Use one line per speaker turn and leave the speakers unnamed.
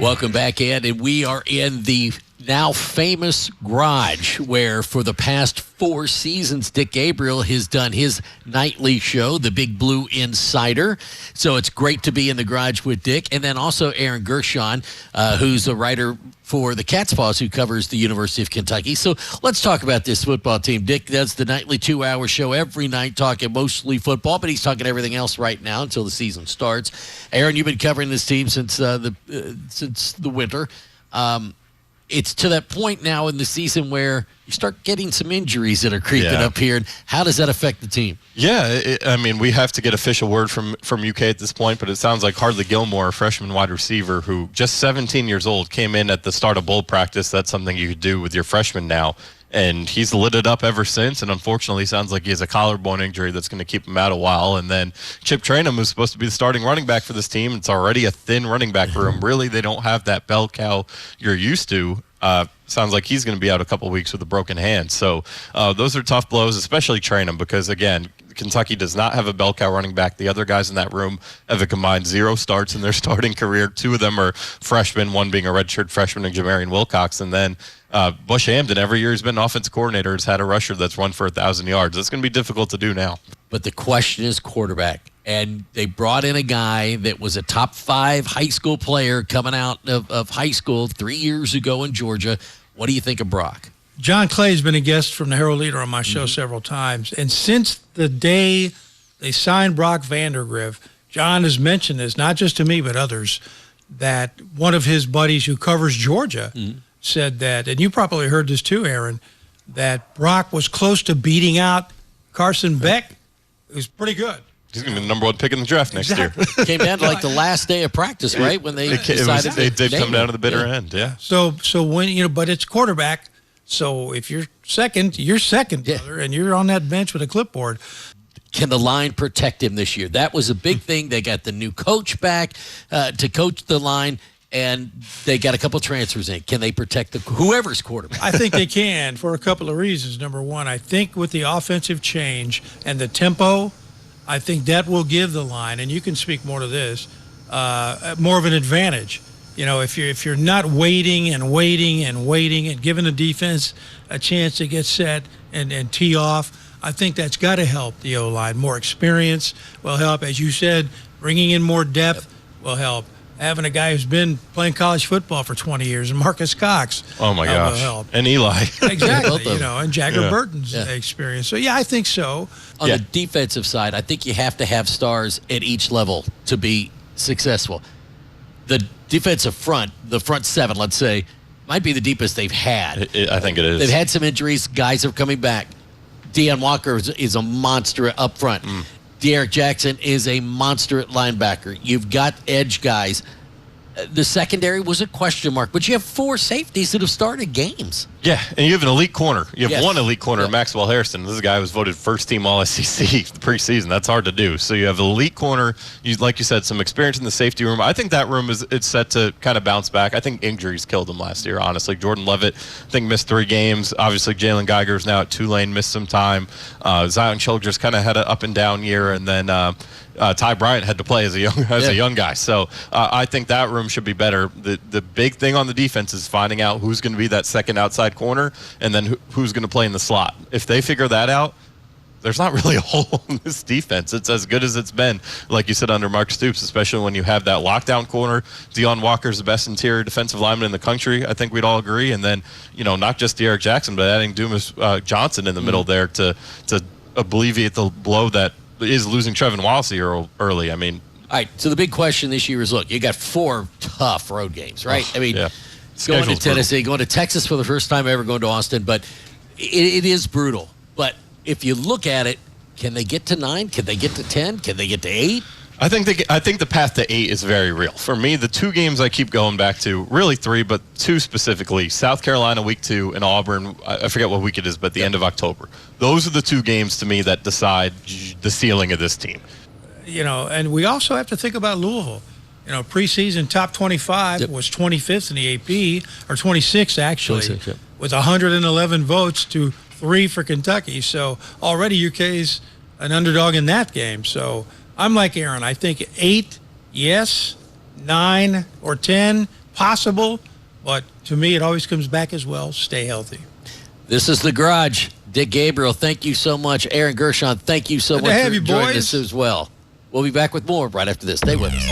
Welcome back, Ed, and we are in the now famous garage where for the past 4 seasons Dick Gabriel has done his nightly show, The Big Blue Insider. So it's great to be in the garage with Dick. And then also Aaron Gershon, who's a writer for the Cat's Paws, who covers the University of Kentucky. So let's talk about this football team. Dick does the nightly 2-hour show every night, talking mostly football, but he's talking everything else right now until the season starts. Aaron, you've been covering this team since the winter. It's to that point now in the season where you start getting some injuries that are creeping up here. And how does that affect the team?
Yeah, I mean, we have to get official word from UK at this point, but it sounds like Hartley Gilmore, a freshman wide receiver who just 17 years old, came in at the start of bowl practice. That's something you could do with your freshman now. And he's lit it up ever since, and unfortunately sounds like he has a collarbone injury that's going to keep him out a while. And then Chip Trayanum, who's supposed to be the starting running back for this team, it's already a thin running back room. Really, they don't have that bell cow you're used to. Sounds like he's going to be out a couple weeks with a broken hand. So those are tough blows, especially Trayanum, because, again, Kentucky does not have a bell cow running back. The other guys in that room have a combined 0 starts in their starting career. 2 of them are freshmen, one being a redshirt freshman and Jamarian Wilcox. And then Bush Hamden, every year he's been an offensive coordinator, has had a rusher that's run for 1,000 yards. That's going to be difficult to do now.
But the question is quarterback. And they brought in a guy that was a top 5 high school player coming out of high school 3 years ago in Georgia. What do you think of Brock?
John Clay's been a guest from the Herald Leader on my show several times. And since the day they signed Brock Vandergriff, John has mentioned this, not just to me but others, that one of his buddies who covers Georgia said that, and you probably heard this too, Aaron, that Brock was close to beating out Carson Beck. It was pretty good.
He's going to be the #1 pick in the draft next year.
Came down to like the last day of practice, right? When they decided
they'd come down to the bitter end, yeah.
So when but it's quarterback. So if you're second, brother, and you're on that bench with a clipboard.
Can the line protect him this year? That was a big thing. They got the new coach back to coach the line, and they got a couple transfers in. Can they protect whoever's quarterback?
I think they can for a couple of reasons. Number one, I think with the offensive change and the tempo, I think that will give the line, and you can speak more to this, more of an advantage. You know, if you're not waiting and giving the defense a chance to get set and tee off, I think that's got to help the O-line. More experience will help. As you said, bringing in more depth will help. Having a guy who's been playing college football for 20 years, and Marcus Cox.
Oh, my gosh.
Will help.
And Eli.
Exactly, and Jagger Burton's experience. So, yeah, I think so.
On the defensive side, I think you have to have stars at each level to be successful. The defensive front, the front 7, let's say, might be the deepest they've had.
I think it is.
They've had some injuries. Guys are coming back. Deion Walker is a monster up front. De'Aaron Jackson is a monster at linebacker. You've got edge guys. The secondary was a question mark, but you have 4 safeties that have started games.
Yeah, and you have an elite corner. You have one elite corner, Maxwell Harrison. This is a guy who was voted first team All-SEC the preseason. That's hard to do. So you have elite corner. Like you said, some experience in the safety room. I think that room it's set to kind of bounce back. I think injuries killed him last year, honestly. Jordan Levitt, I think, missed 3 games. Obviously, Jalen Geiger's now at Tulane, missed some time. Zion Childress kind of had an up-and-down year, and then Ty Bryant had to play as a young guy. So I think that room should be better. The big thing on the defense is finding out who's going to be that second outside corner and then who's going to play in the slot. If they figure that out, there's not really a hole in this defense. It's as good as it's been, like you said, under Mark Stoops, especially when you have that lockdown corner. Deion Walker's the best interior defensive lineman in the country. I think we'd all agree. And then, not just De'Aaron Jackson, but adding Dumas Johnson in the middle there to alleviate the blow that is losing Trevin Wallace early. I mean,
all right. So the big question this year is: look, you got 4 tough road games, right? Going to Tennessee, going to Texas for the first time ever, going to Austin, but it is brutal. But if you look at it, can they get to 9? Can they get to 10? Can they get to 8?
I think the path to 8 is very real. For me, the 2 games I keep going back to, really 3, but 2 specifically, South Carolina week 2 and Auburn, I forget what week it is, but the end of October. Those are the 2 games to me that decide the ceiling of this team.
And we also have to think about Louisville. Preseason top 25 was 25th in the AP, or 26th actually, with 111 votes to 3 for Kentucky. So already UK's an underdog in that game. So I'm like Aaron. I think 8, yes. 9 or 10, possible, but to me, it always comes back as well. Stay healthy.
This is The Garage. Dick Gabriel, thank you so much. Aaron Gershon, thank you so much for joining us as well. We'll be back with more right after this. Stay with us.